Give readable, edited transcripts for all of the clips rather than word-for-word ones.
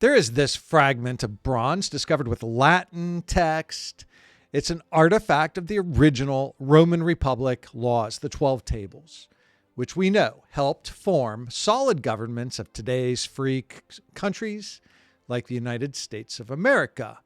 There is this fragment of bronze discovered with Latin text. It's an artifact of the original Roman Republic laws, the 12 Tables, which we know helped form solid governments of today's free countries like the United States of America.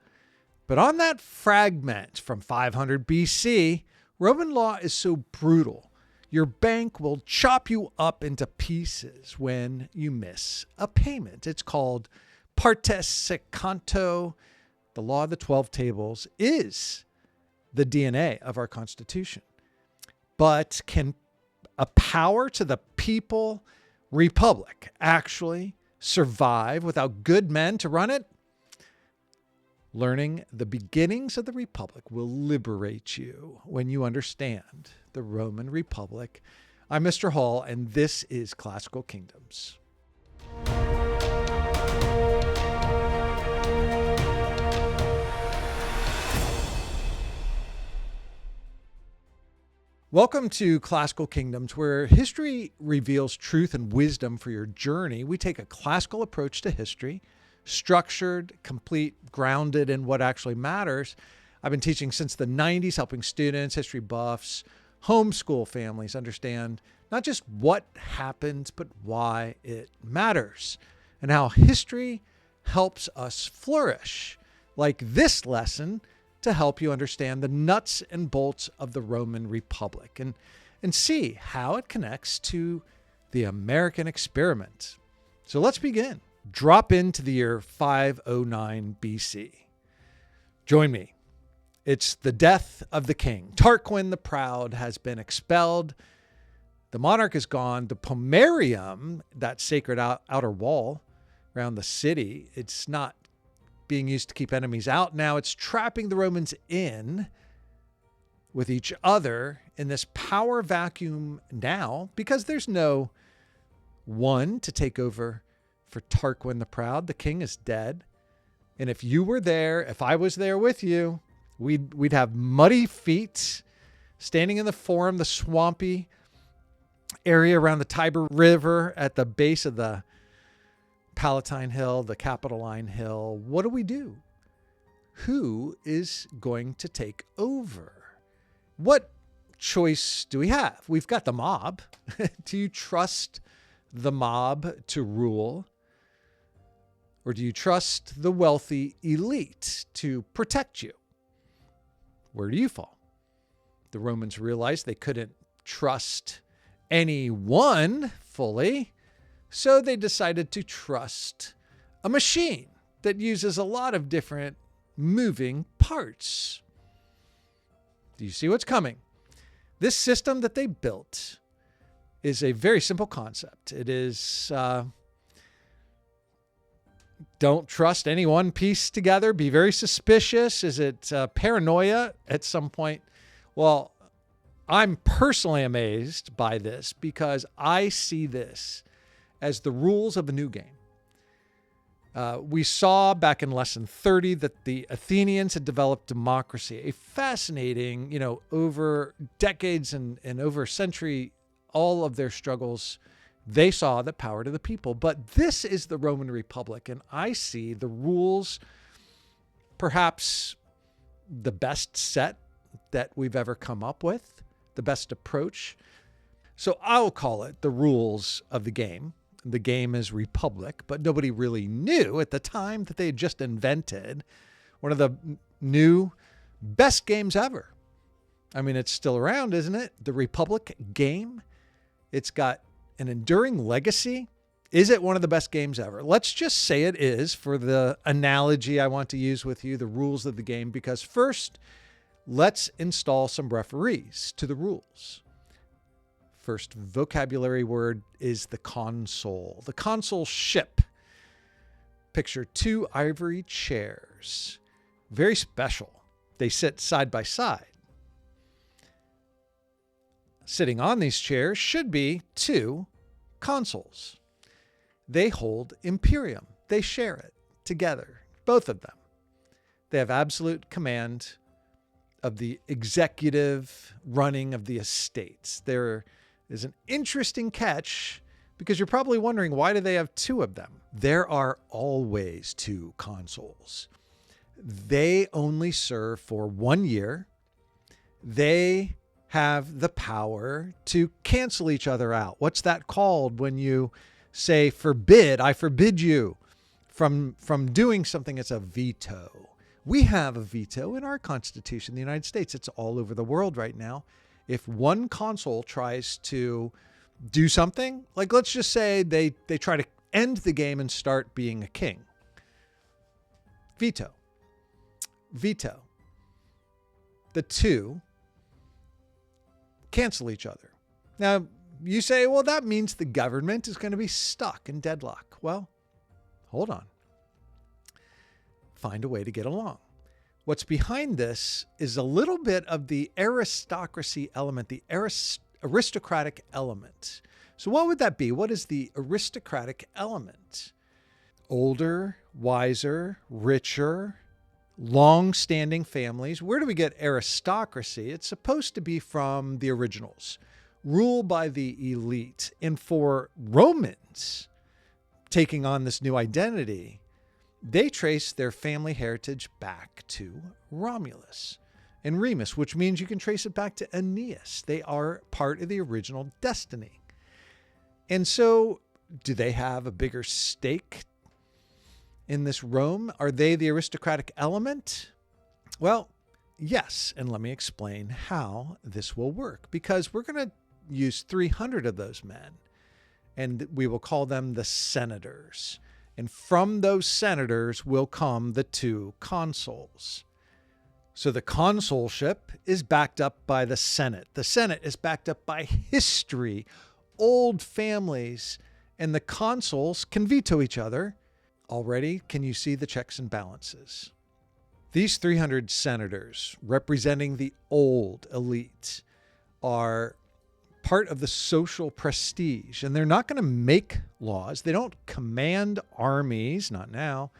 But on that fragment from 500 BC, Roman law is so brutal, your bank will chop you up into pieces when you miss a payment. It's called partes secanto. The law of the 12 Tables is the DNA of our Constitution. But can a power to the people republic actually survive without good men to run it? Learning the beginnings of the Republic will liberate you when you understand the Roman Republic. I'm Mr. Hall, and this is Classical Kingdoms. Welcome to Classical Kingdoms, where history reveals truth and wisdom for your journey. We take a classical approach to history, structured, complete, grounded in what actually matters. I've been teaching since the 90s, helping students, history buffs, homeschool families understand not just what happens, but why it matters and how history helps us flourish, like this lesson to help you understand the nuts and bolts of the Roman Republic and see how it connects to the American experiment. So let's begin. Drop into the year 509 BC. Join me. It's the death of the king. Tarquin the Proud has been expelled. The monarch is gone. The pomerium, that sacred outer wall around the city, it's not being used to keep enemies out. Now it's trapping the Romans in with each other in this power vacuum now, because there's no one to take over for Tarquin the Proud. The king is dead. And if you were there, if I was there with you, we'd have muddy feet standing in the forum, the swampy area around the Tiber River at the base of the Palatine Hill, the Capitoline Hill. What do we do? Who is going to take over? What choice do we have? We've got the mob. Do you trust the mob to rule? Or do you trust the wealthy elite to protect you? Where do you fall? The Romans realized they couldn't trust anyone fully, so they decided to trust a machine that uses a lot of different moving parts. Do you see what's coming? This system that they built is a very simple concept. It is don't trust any one piece together. Be very suspicious. Is it paranoia at some point? Well, I'm personally amazed by this because I see this as the rules of a new game. We saw back in lesson 30 that the Athenians had developed democracy, a fascinating, over decades and over a century, all of their struggles, they saw the power to the people. But this is the Roman Republic, and I see the rules, perhaps the best set that we've ever come up with, the best approach. So I'll call it the rules of the game. The game is Republic, but nobody really knew at the time that they had just invented one of the new best games ever. I mean, it's still around, isn't it? The Republic game. It's got an enduring legacy. Is it one of the best games ever? Let's just say it is for the analogy I want to use with you, the rules of the game, because first, let's install some referees to the rules. First vocabulary word is the consul. The consulship. Picture two ivory chairs. Very special. They sit side by side. Sitting on these chairs should be two consuls. They hold imperium. They share it together, both of them. They have absolute command of the executive running of the estates. There is an interesting catch Because you're probably wondering, why do they have two of them? There are always two consuls. They only serve for 1 year. They have the power to cancel each other out. What's that called when you say forbid? I forbid you from doing something. It's a veto. We have a veto in our Constitution, the United States. It's all over the world right now. If one consul tries to do something, like let's just say they try to end the game and start being a king. Veto. Veto. The two cancel each other. Now, you say, well, that means the government is going to be stuck in deadlock. Well, hold on. Find a way to get along. What's behind this is a little bit of the aristocracy element, the aristocratic element. So what would that be? What is the aristocratic element? Older, wiser, richer, long-standing families. Where do we get aristocracy? It's supposed to be from the originals, ruled by the elite. And for Romans taking on this new identity, they trace their family heritage back to Romulus and Remus, which means you can trace it back to Aeneas. They are part of the original destiny. And so do they have a bigger stake in this Rome? Are they the aristocratic element? Well, yes. And let me explain how this will work, because we're going to use 300 of those men, and we will call them the senators. And from those senators will come the two consuls. So the consulship is backed up by the Senate. The Senate is backed up by history, old families, and the consuls can veto each other. Already, can you see the checks and balances? These 300 senators representing the old elite are part of the social prestige, and they're not going to make laws. They don't command armies, not now,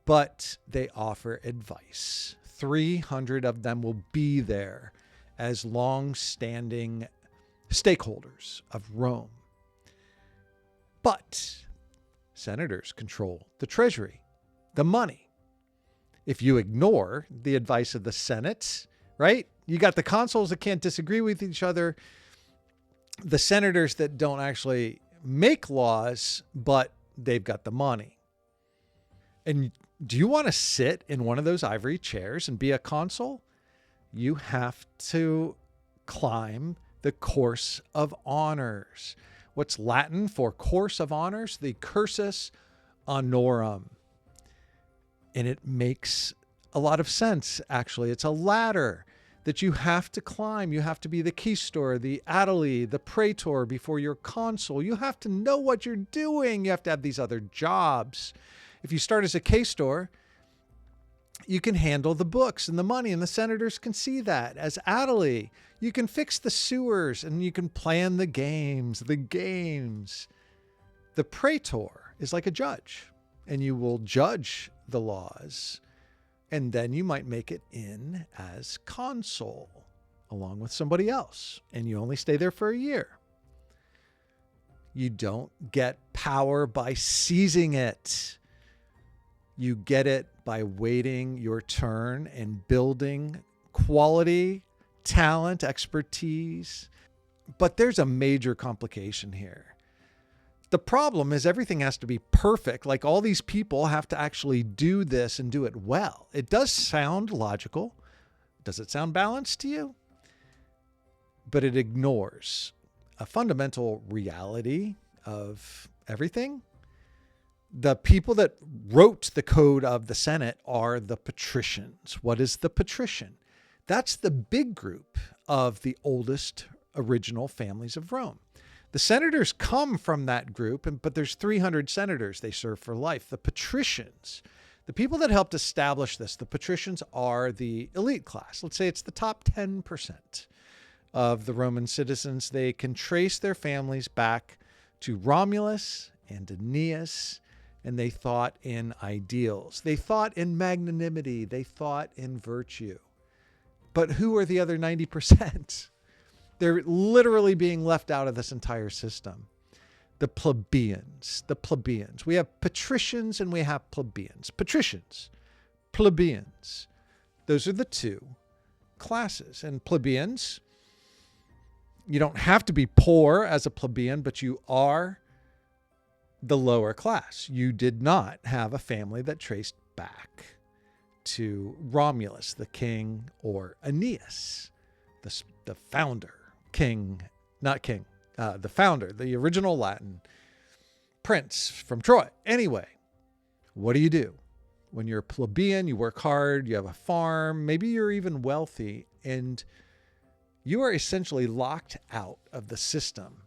but they offer advice. 300 of them will be there as long-standing stakeholders of Rome. But senators control the treasury, the money. If you ignore the advice of the Senate, right? You got the consuls that can't disagree with each other, the senators that don't actually make laws, but they've got the money. And do you want to sit in one of those ivory chairs and be a consul? You have to climb the course of honors. What's Latin for course of honors? The Cursus Honorum. And it makes a lot of sense, actually. It's a ladder that you have to climb. You have to be the quaestor, the aedile, the praetor before you're consul. You have to know what you're doing. You have to have these other jobs. If you start as a quaestor, you can handle the books and the money, and the senators can see that. As aedile, you can fix the sewers and you can plan the games. The praetor is like a judge, and you will judge the laws. And then you might make it in as consul along with somebody else. And you only stay there for a year. You don't get power by seizing it. You get it by waiting your turn and building quality, talent, expertise. But there's a major complication here. The problem is everything has to be perfect. Like all these people have to actually do this and do it well. It does sound logical. Does it sound balanced to you? But it ignores a fundamental reality of everything. The people that wrote the code of the Senate are the patricians. What is the patrician? That's the big group of the oldest original families of Rome. The senators come from that group, but there's 300 senators. They serve for life. The patricians, the people that helped establish this, the patricians are the elite class. Let's say it's the top 10% of the Roman citizens. They can trace their families back to Romulus and Aeneas, and they thought in ideals. They thought in magnanimity. They thought in virtue. But who are the other 90%? They're literally being left out of this entire system. The plebeians. The plebeians. We have patricians and we have plebeians. Patricians, plebeians. Those are the two classes. And plebeians, you don't have to be poor as a plebeian, but you are the lower class. You did not have a family that traced back to Romulus, the king, or Aeneas, the founder, king, not king, the founder, the original Latin prince from Troy. Anyway, what do you do? When you're a plebeian, you work hard, you have a farm, maybe you're even wealthy, and you are essentially locked out of the system.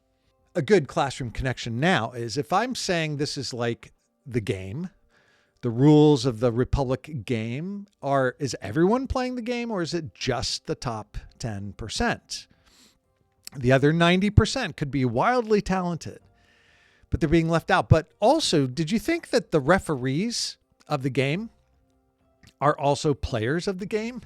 A good classroom connection now is if I'm saying this is like the game, the rules of the Republic game is everyone playing the game, or is it just the top 10%? The other 90% could be wildly talented, but they're being left out. But also, did you think that the referees of the game are also players of the game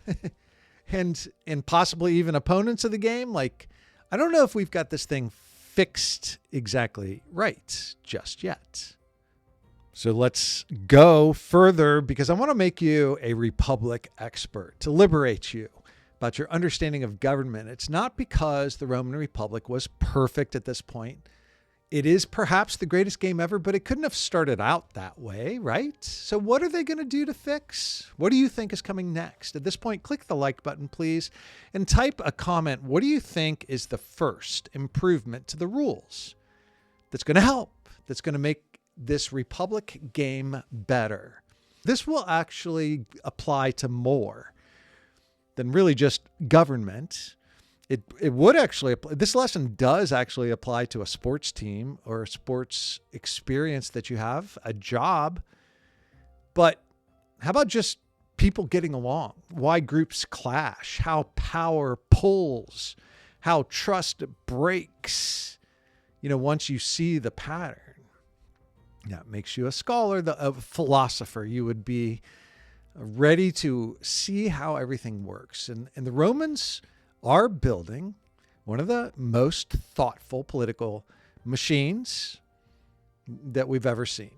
and possibly even opponents of the game? Like, I don't know if we've got this thing fixed exactly right just yet. So let's go further because I want to make you a Republic expert to liberate you about your understanding of government. It's not because the Roman Republic was perfect at this point. It is perhaps the greatest game ever, but it couldn't have started out that way, right? So what are they going to do to fix? What do you think is coming next? At this point, click the like button, please, and type a comment. What do you think is the first improvement to the rules that's going to help, that's going to make this Republic game better? This will actually apply to more than really just government. It would actually apply. This lesson does actually apply to a sports team or a sports experience that you have, a job. But how about just people getting along? Why groups clash? How power pulls? How trust breaks? Once you see the pattern. That makes you a scholar, a philosopher. You would be ready to see how everything works. And the Romans are building one of the most thoughtful political machines that we've ever seen.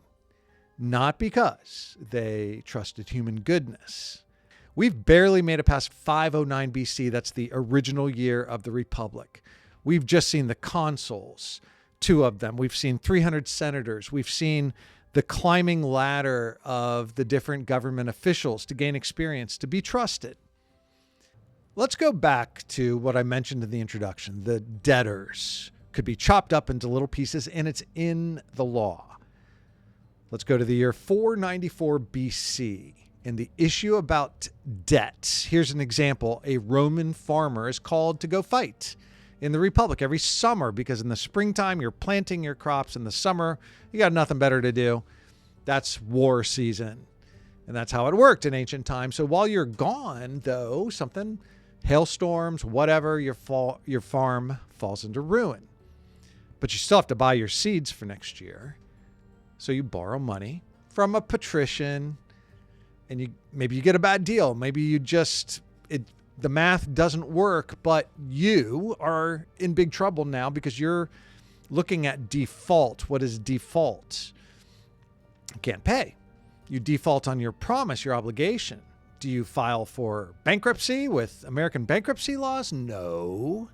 Not because they trusted human goodness. We've barely made it past 509 BC. That's the original year of the Republic. We've just seen the Consuls, 2 of them. We've seen 300 senators. We've seen the climbing ladder of the different government officials to gain experience, to be trusted. Let's go back to what I mentioned in the introduction. The debtors could be chopped up into little pieces, and it's in the law. Let's go to the year 494 BC. And the issue about debt. Here's an example. A Roman farmer is called to go fight in the Republic every summer because in the springtime, you're planting your crops. In the summer, you got nothing better to do. That's war season. And that's how it worked in ancient times. So while you're gone, though, hailstorms, whatever, your farm falls into ruin. But you still have to buy your seeds for next year. So you borrow money from a patrician, and maybe you get a bad deal. Maybe the math doesn't work, but you are in big trouble now because you're looking at default. What is default? You can't pay. You default on your promise, your obligation. Do you file for bankruptcy with American bankruptcy laws? No.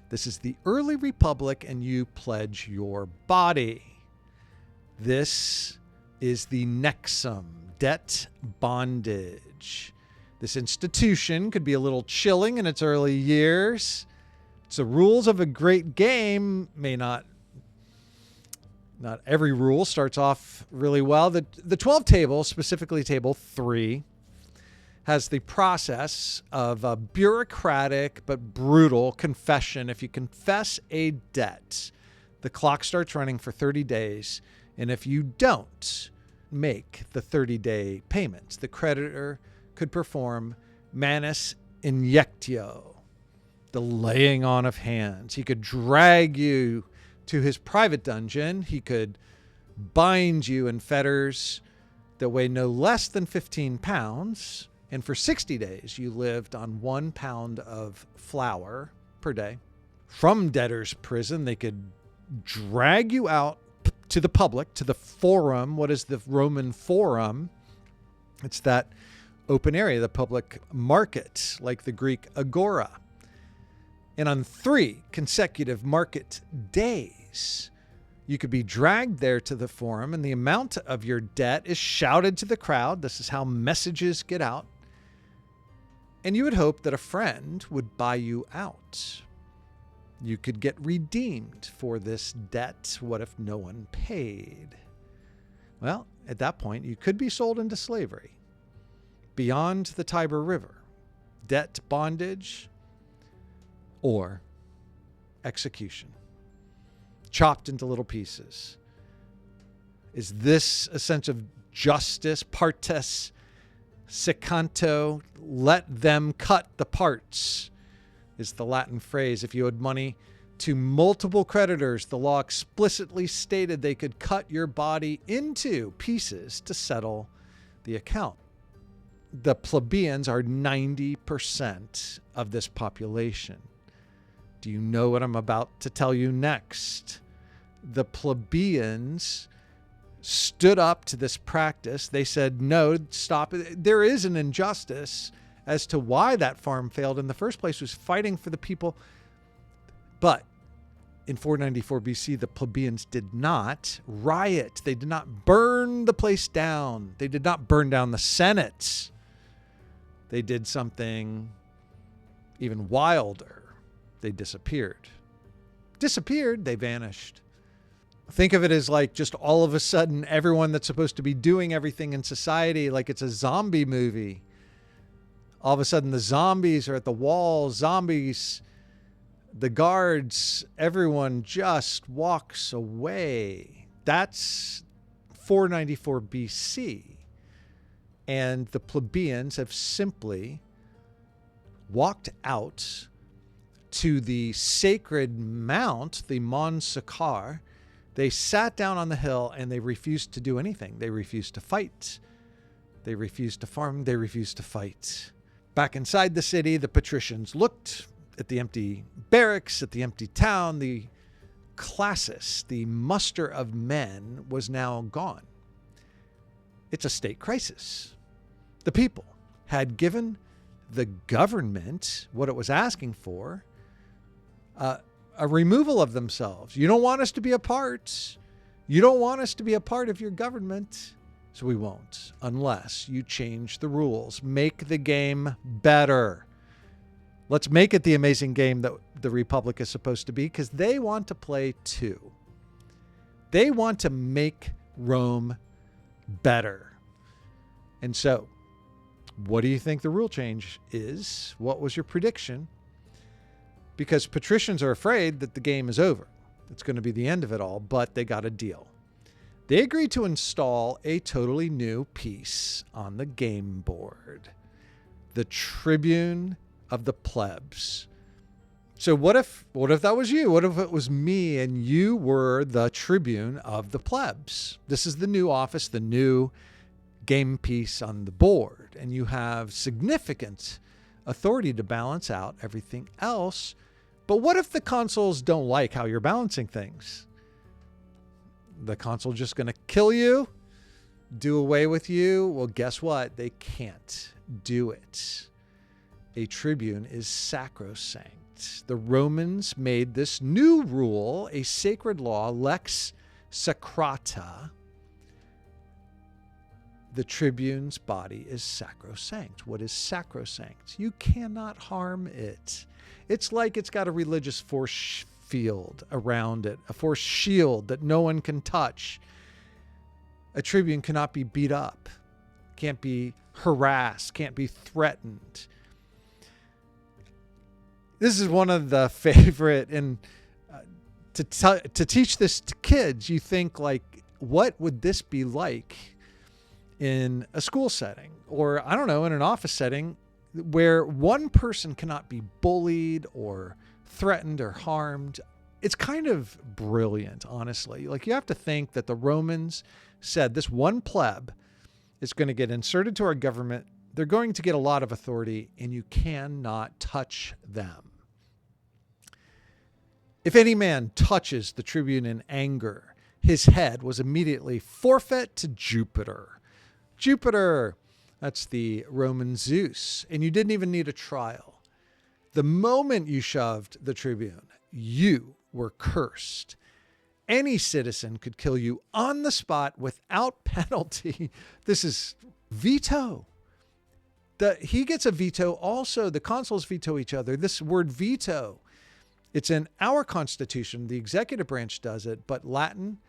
This is the early Republic, and you pledge your body. This is the Nexum, debt bondage. This institution could be a little chilling in its early years. It's the rules of a great game. Not every rule starts off really well. The 12 table, specifically table 3, has the process of a bureaucratic but brutal confession. If you confess a debt, the clock starts running for 30 days. And if you don't make the 30-day payments, the creditor could perform manus injectio, the laying on of hands. He could drag you to his private dungeon. He could bind you in fetters that weigh no less than 15 pounds. And for 60 days, you lived on 1 pound of flour per day. From debtor's prison, they could drag you out to the public, to the forum. What is the Roman forum? It's that open area, the public market, like the Greek agora. And on 3 consecutive market days, you could be dragged there to the forum, and the amount of your debt is shouted to the crowd. This is how messages get out. And you would hope that a friend would buy you out. You could get redeemed for this debt. What if no one paid? Well, at that point, you could be sold into slavery beyond the Tiber River, debt, bondage, or execution, chopped into little pieces. Is this a sense of justice? Partes secanto, let them cut the parts, is the Latin phrase. If you owed money to multiple creditors, the law explicitly stated they could cut your body into pieces to settle the account. The plebeians are 90% of this population. Do you know what I'm about to tell you next? The plebeians stood up to this practice. They said, no, stop it. There is an injustice as to why that farm failed in the first place, was fighting for the people. But in 494 BC, the plebeians did not riot. They did not burn the place down. They did not burn down the Senate. They did something even wilder. They disappeared. They vanished. Think of it as like just all of a sudden, everyone that's supposed to be doing everything in society, like it's a zombie movie. All of a sudden, the zombies are at the walls, zombies, the guards, everyone just walks away. That's 494 BC. And the plebeians have simply walked out to the sacred mount, the Mons Sacar. They sat down on the hill and they refused to do anything. They refused to fight. They refused to farm. They refused to fight. Back inside the city, the patricians looked at the empty barracks, at the empty town. The classis, the muster of men, was now gone. It's a state crisis. The people had given the government what it was asking for, a removal of themselves. You don't want us to be a part. You don't want us to be a part of your government. So we won't, unless you change the rules. Make the game better. Let's make it the amazing game that the Republic is supposed to be, because they want to play too. They want to make Rome better. And so, what do you think the rule change is? What was your prediction? Because patricians are afraid that the game is over. It's going to be the end of it all, but they got a deal. They agreed to install a totally new piece on the game board. The Tribune of the plebs. So what if that was you? What if it was me and you were the Tribune of the plebs? This is the new office, the new game piece on the board, and you have significant authority to balance out everything else. But what if the consuls don't like how you're balancing things? The consul just going to kill you, do away with you? Well, guess what? They can't do it. A tribune is sacrosanct. The Romans made this new rule a sacred law, lex sacrata. The tribune's body is sacrosanct. What is sacrosanct? You cannot harm it. It's like it's got a religious force field around it, a force shield that no one can touch. A tribune cannot be beat up, can't be harassed, can't be threatened. This is one of the favorite, and to teach this to kids, you think like, what would this be like in a school setting, or I don't know, in an office setting where one person cannot be bullied or threatened or harmed? It's kind of brilliant, honestly. Like, you have to think that the Romans said this one pleb is going to get inserted to our government. They're going to get a lot of authority, and you cannot touch them. If any man touches the tribune in anger, his head was immediately forfeit to Jupiter. Jupiter, that's the Roman Zeus. And you didn't even need a trial. The moment you shoved the tribune, you were cursed. Any citizen could kill you on the spot without penalty. This is veto. He gets a veto also. The consuls veto each other. This word veto, it's in our Constitution. The executive branch does it, but Latin,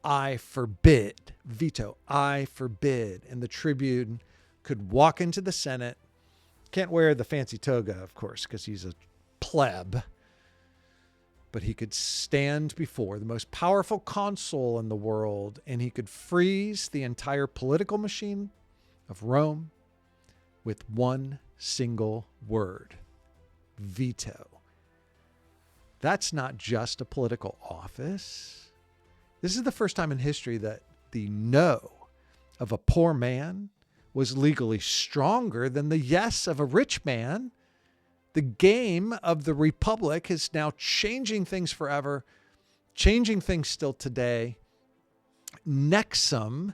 I forbid. Veto, I forbid. And the tribune could walk into the Senate. Can't wear the fancy toga, of course, because he's a pleb. But he could stand before the most powerful consul in the world, and he could freeze the entire political machine of Rome with one single word: veto. That's not just a political office. This is the first time in history that the no of a poor man was legally stronger than the yes of a rich man. The game of the Republic is now changing things forever, changing things still today. Nexum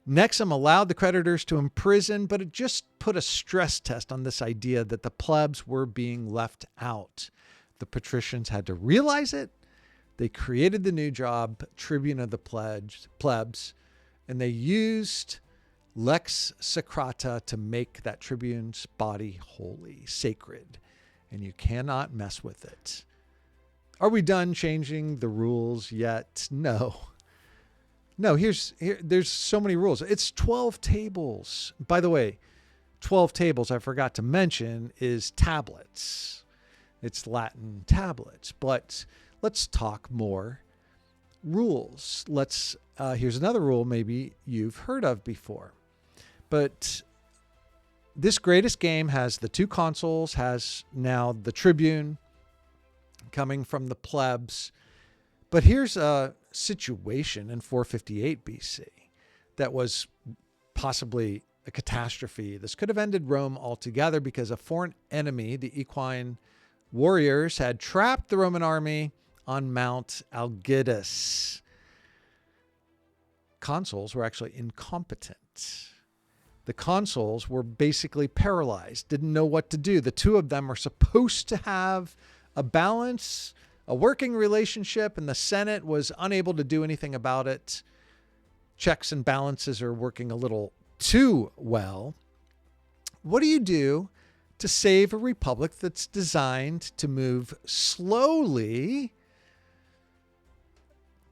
allowed the creditors to imprison, but it just put a stress test on this idea that the plebs were being left out. The patricians had to realize it. They created the new job, Tribune of the plebs, and they used Lex Sacrata to make that tribune's body holy, sacred, and you cannot mess with it. Are we done changing the rules yet? No. There's so many rules. It's 12 tables. By the way, 12 tables, I forgot to mention, is tablets. It's Latin tablets. But let's talk more rules. Here's another rule maybe you've heard of before. But this greatest game has the two consuls, has now the tribune coming from the plebs. But here's a situation in 458 BC that was possibly a catastrophe. This could have ended Rome altogether because a foreign enemy, the equine warriors, had trapped the Roman army on Mount Algidus. Consuls were actually incompetent. The consuls were basically paralyzed, didn't know what to do. The two of them are supposed to have a balance, a working relationship, and the Senate was unable to do anything about it. Checks and balances are working a little too well. What do you do to save a republic that's designed to move slowly?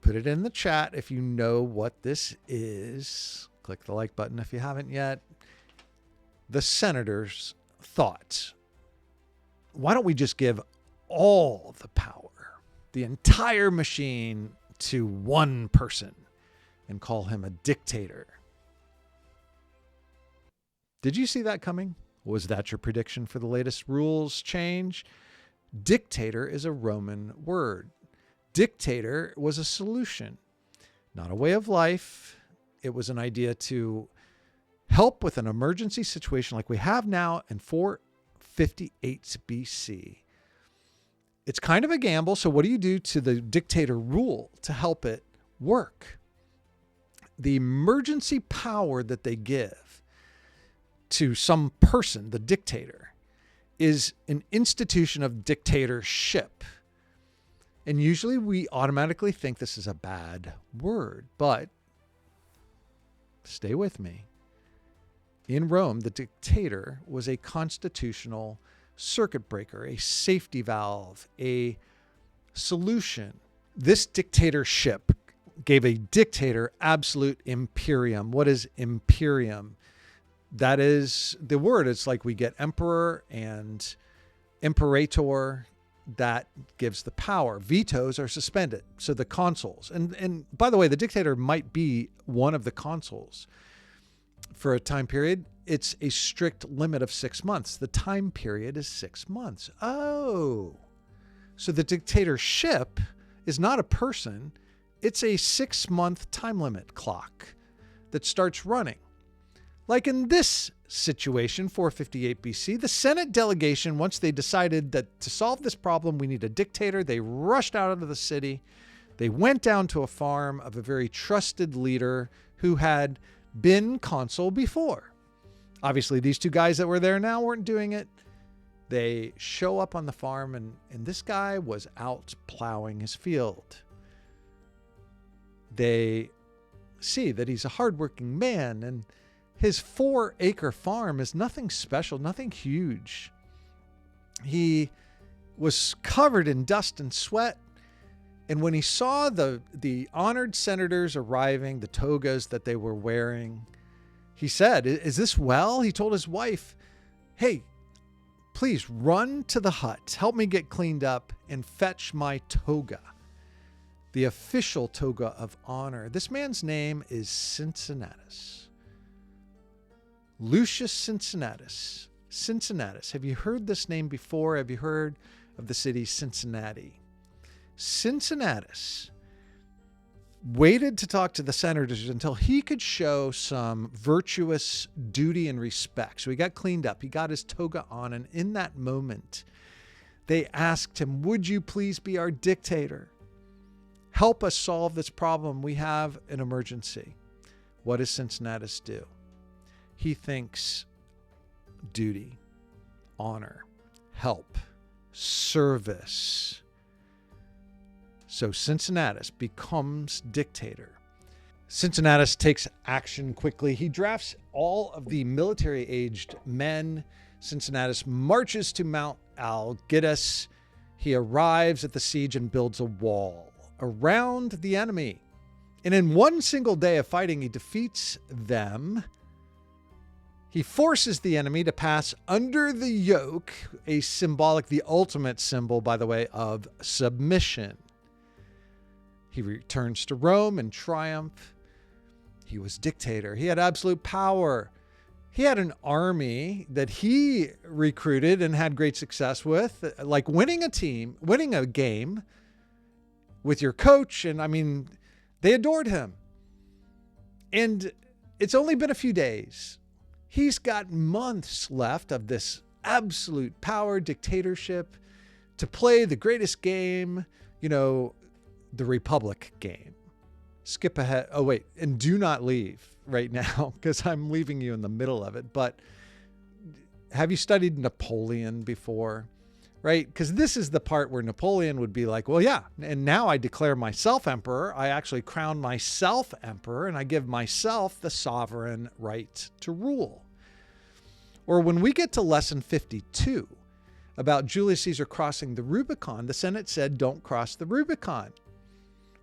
Put it in the chat if you know what this is. Click the like button if you haven't yet. The senators thought, why don't we just give all the power, the entire machine, to one person and call him a dictator? Did you see that coming? Was that your prediction for the latest rules change? Dictator is a Roman word. Dictator was a solution, not a way of life. It was an idea to help with an emergency situation like we have now in 458 BC. It's kind of a gamble. So what do you do to the dictator rule to help it work? The emergency power that they give to some person, the dictator, is an institution of dictatorship. And usually we automatically think this is a bad word, but stay with me. In Rome, the dictator was a constitutional circuit breaker, a safety valve, a solution. This dictatorship gave a dictator absolute imperium. What is imperium? That is the word. It's like we get emperor and imperator. That gives the power. Vetoes are suspended. So the consuls, and by the way, the dictator might be one of the consuls for a time period. It's a strict limit of 6 months. The time period is 6 months. Oh, so the dictatorship is not a person. It's a 6-month time limit clock that starts running. Like in this situation, 458 BC, the Senate delegation, once they decided that to solve this problem, we need a dictator, they rushed out of the city. They went down to a farm of a very trusted leader who had been consul before. Obviously, these two guys that were there now weren't doing it. They show up on the farm, and this guy was out plowing his field. They see that he's a hardworking man, and his 4-acre farm is nothing special, nothing huge. He was covered in dust and sweat. And when he saw the honored senators arriving, the togas that they were wearing, he said, "Is this well?" He told his wife, "Hey, please run to the hut, help me get cleaned up, and fetch my toga," the official toga of honor. This man's name is Cincinnatus. Lucius Cincinnatus. Cincinnatus. Have you heard this name before? Have you heard of the city Cincinnati? Cincinnatus waited to talk to the senators until he could show some virtuous duty and respect. So he got cleaned up. He got his toga on. And in that moment, they asked him, "Would you please be our dictator? Help us solve this problem. We have an emergency." What does Cincinnatus do? He thinks duty, honor, help, service. So Cincinnatus becomes dictator. Cincinnatus takes action quickly. He drafts all of the military-aged men. Cincinnatus marches to Mount Algidus. He arrives at the siege and builds a wall around the enemy. And in one single day of fighting, he defeats them. He forces the enemy to pass under the yoke, the ultimate symbol, by the way, of submission. He returns to Rome in triumph. He was dictator. He had absolute power. He had an army that he recruited and had great success with, like winning a game with your coach. And I mean, they adored him. And it's only been a few days. He's got months left of this absolute power dictatorship to play the greatest game, the Republic game. Skip ahead. Oh, wait. And do not leave right now because I'm leaving you in the middle of it. But have you studied Napoleon before? Right? Because this is the part where Napoleon would be like, well, yeah, and now I declare myself emperor. I actually crown myself emperor and I give myself the sovereign right to rule. Or when we get to lesson 52 about Julius Caesar crossing the Rubicon, the Senate said, don't cross the Rubicon.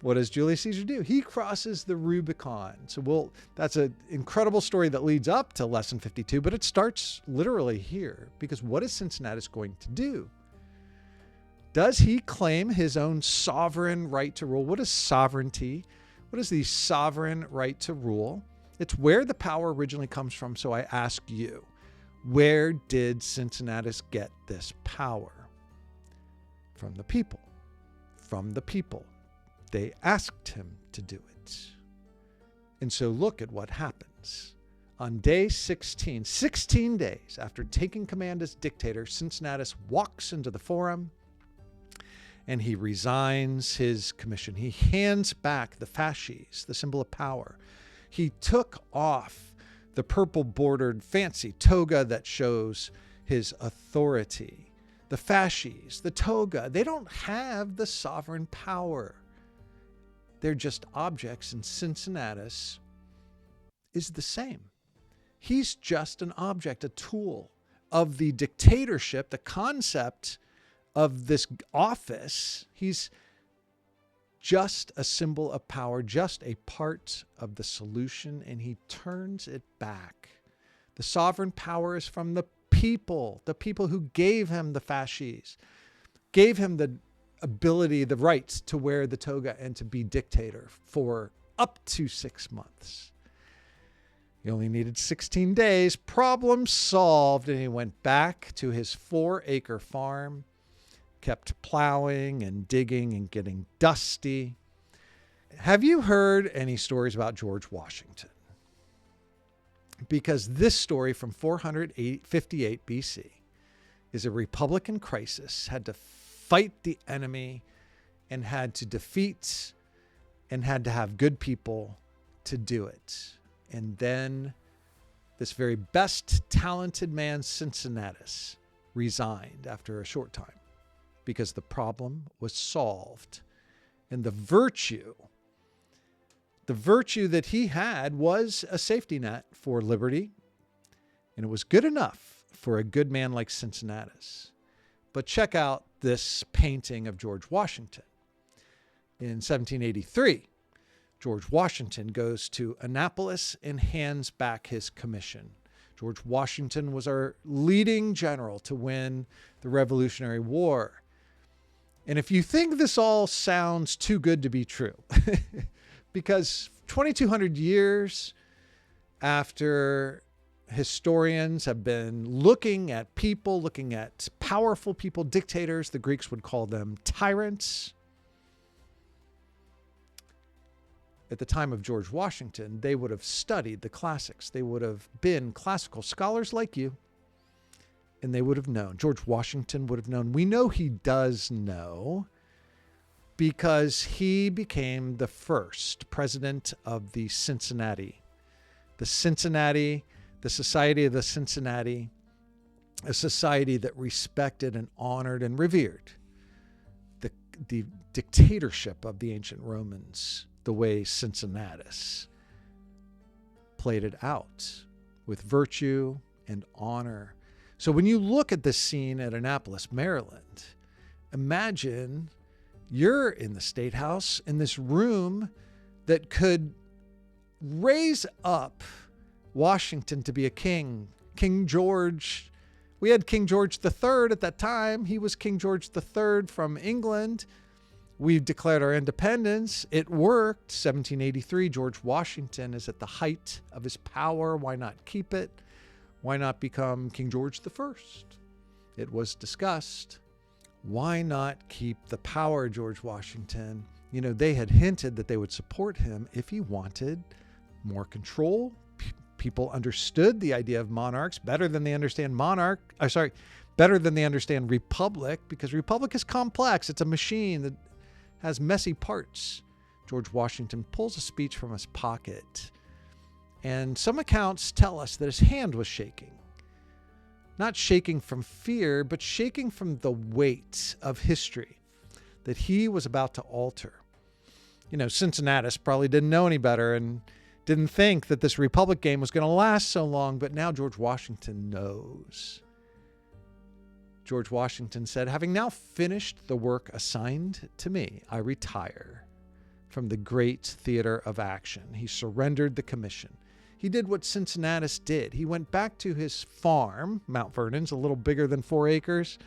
What does Julius Caesar do? He crosses the Rubicon. So that's an incredible story that leads up to lesson 52, but it starts literally here because what is Cincinnatus going to do? Does he claim his own sovereign right to rule? What is sovereignty? What is the sovereign right to rule? It's where the power originally comes from. So I ask you, where did Cincinnatus get this power? From the people. From the people. They asked him to do it. And so look at what happens. On day 16 days after taking command as dictator, Cincinnatus walks into the forum and he resigns his commission. He hands back the fasces, the symbol of power. He took off the purple bordered fancy toga that shows his authority. The fasces, the toga, they don't have the sovereign power. They're just objects, and Cincinnatus is the same. He's just an object, a tool of the dictatorship, the concept of this office. He's just a symbol of power, just a part of the solution, and he turns it back. The sovereign power is from the people who gave him the fasces, gave him the ability, the rights to wear the toga and to be dictator for up to 6 months. He only needed 16 days, problem solved, and he went back to his 4-acre farm, kept plowing and digging and getting dusty. Have you heard any stories about George Washington? because this story from 458 BC is a republican crisis, had to fight the enemy and had to defeat and had to have good people to do it. And then this very best talented man, Cincinnatus, resigned after a short time because the problem was solved. And the virtue that he had was a safety net for liberty. And it was good enough for a good man like Cincinnatus. But check out this painting of George Washington. In 1783, George Washington goes to Annapolis and hands back his commission. George Washington was our leading general to win the Revolutionary War. And if you think this all sounds too good to be true, because 2,200 years after historians have been looking at people, looking at powerful people, dictators, the Greeks would call them tyrants. At the time of George Washington, they would have studied the classics. They would have been classical scholars like you, and they would have known. George Washington would have known. We know he does know because he became the first president of the Cincinnati. The Society of the Cincinnati, a society that respected and honored and revered the dictatorship of the ancient Romans, the way Cincinnatus played it out with virtue and honor. So when you look at this scene at Annapolis, Maryland, imagine you're in the State House in this room that could raise up Washington to be a king. King George, we had King George III at that time. He was King George III from England. We declared our independence. It worked. 1783, George Washington is at the height of his power. Why not keep it? Why not become King George I? It was discussed. Why not keep the power, George Washington? You know, they had hinted that they would support him if he wanted more control. People understood the idea of monarchs better than they understand better than they understand republic, because republic is complex. It's a machine that has messy parts. George Washington pulls a speech from his pocket, and some accounts tell us that his hand was shaking. Not shaking from fear, but shaking from the weight of history that he was about to alter. You know, Cincinnatus probably didn't know any better and didn't think that this republic game was going to last so long, but now George Washington knows. George Washington said, "Having now finished the work assigned to me, I retire from the great theater of action." He surrendered the commission. He did what Cincinnatus did. He went back to his farm. Mount Vernon's a little bigger than 4 acres,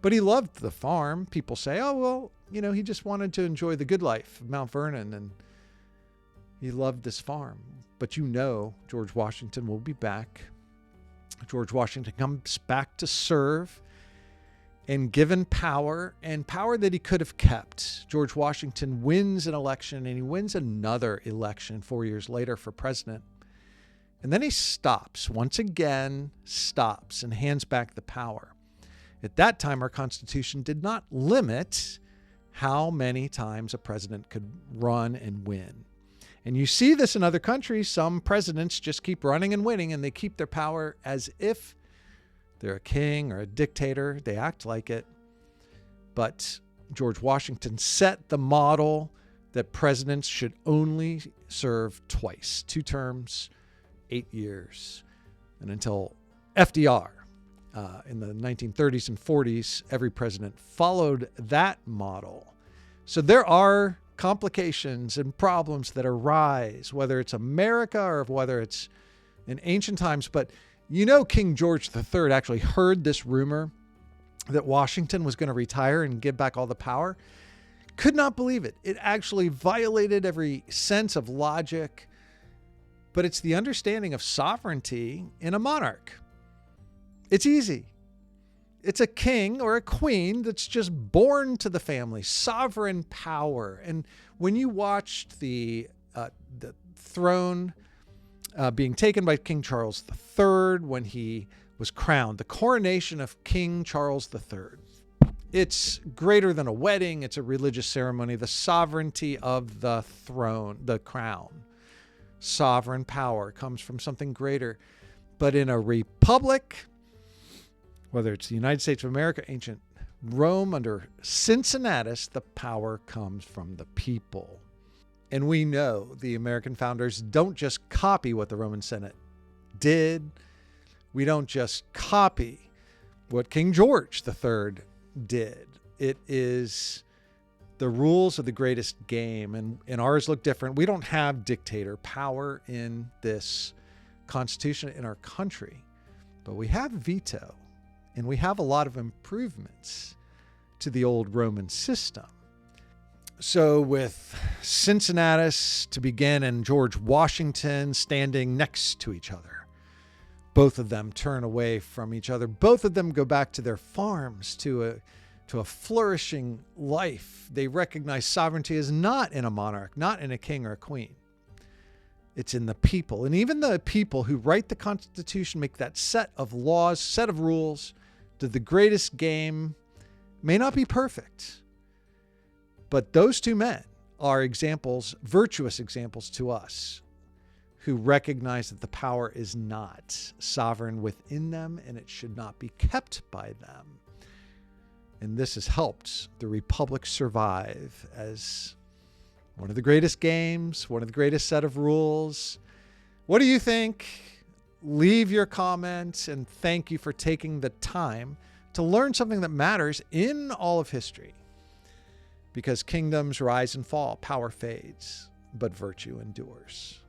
but he loved the farm. People say, oh, well, you know, he just wanted to enjoy the good life of Mount Vernon, and he loved this farm. But you know, George Washington will be back. George Washington comes back to serve and given power, and power that he could have kept. George Washington wins an election, and he wins another election 4 years later for president. And then he stops, once again stops, and hands back the power. At that time, our Constitution did not limit how many times a president could run and win. And you see this in other countries. Some presidents just keep running and winning, and they keep their power as if they're a king or a dictator. They act like it. But George Washington set the model that presidents should only serve twice, 2 terms, 8 years. And until FDR in the 1930s and 40s, every president followed that model. So there are complications and problems that arise, whether it's America or whether it's in ancient times. But you know, King George III actually heard this rumor that Washington was going to retire and give back all the power. Could not believe it. It actually violated every sense of logic. But it's the understanding of sovereignty in a monarch. It's easy. It's a king or a queen that's just born to the family, sovereign power. And when you watched the throne being taken by King Charles III when he was crowned. The coronation of King Charles III. It's greater than a wedding. It's a religious ceremony. The sovereignty of the throne, the crown. Sovereign power comes from something greater. But in a republic, whether it's the United States of America, ancient Rome under Cincinnatus, the power comes from the people. And we know the American founders don't just copy what the Roman Senate did. We don't just copy what King George III did. It is the rules of the greatest game, and ours look different. We don't have dictator power in this Constitution in our country, but we have veto, and we have a lot of improvements to the old Roman system. So with Cincinnatus to begin and George Washington standing next to each other, both of them turn away from each other. Both of them go back to their farms, to a flourishing life. They recognize sovereignty is not in a monarch, not in a king or a queen. It's in the people. And even the people who write the Constitution make that set of laws, set of rules to the greatest game. May not be perfect, but those two men are examples, virtuous examples to us, who recognize that the power is not sovereign within them and it should not be kept by them. And this has helped the Republic survive as one of the greatest games, one of the greatest set of rules. What do you think? Leave your comments, and thank you for taking the time to learn something that matters in all of history. Because kingdoms rise and fall, power fades, but virtue endures.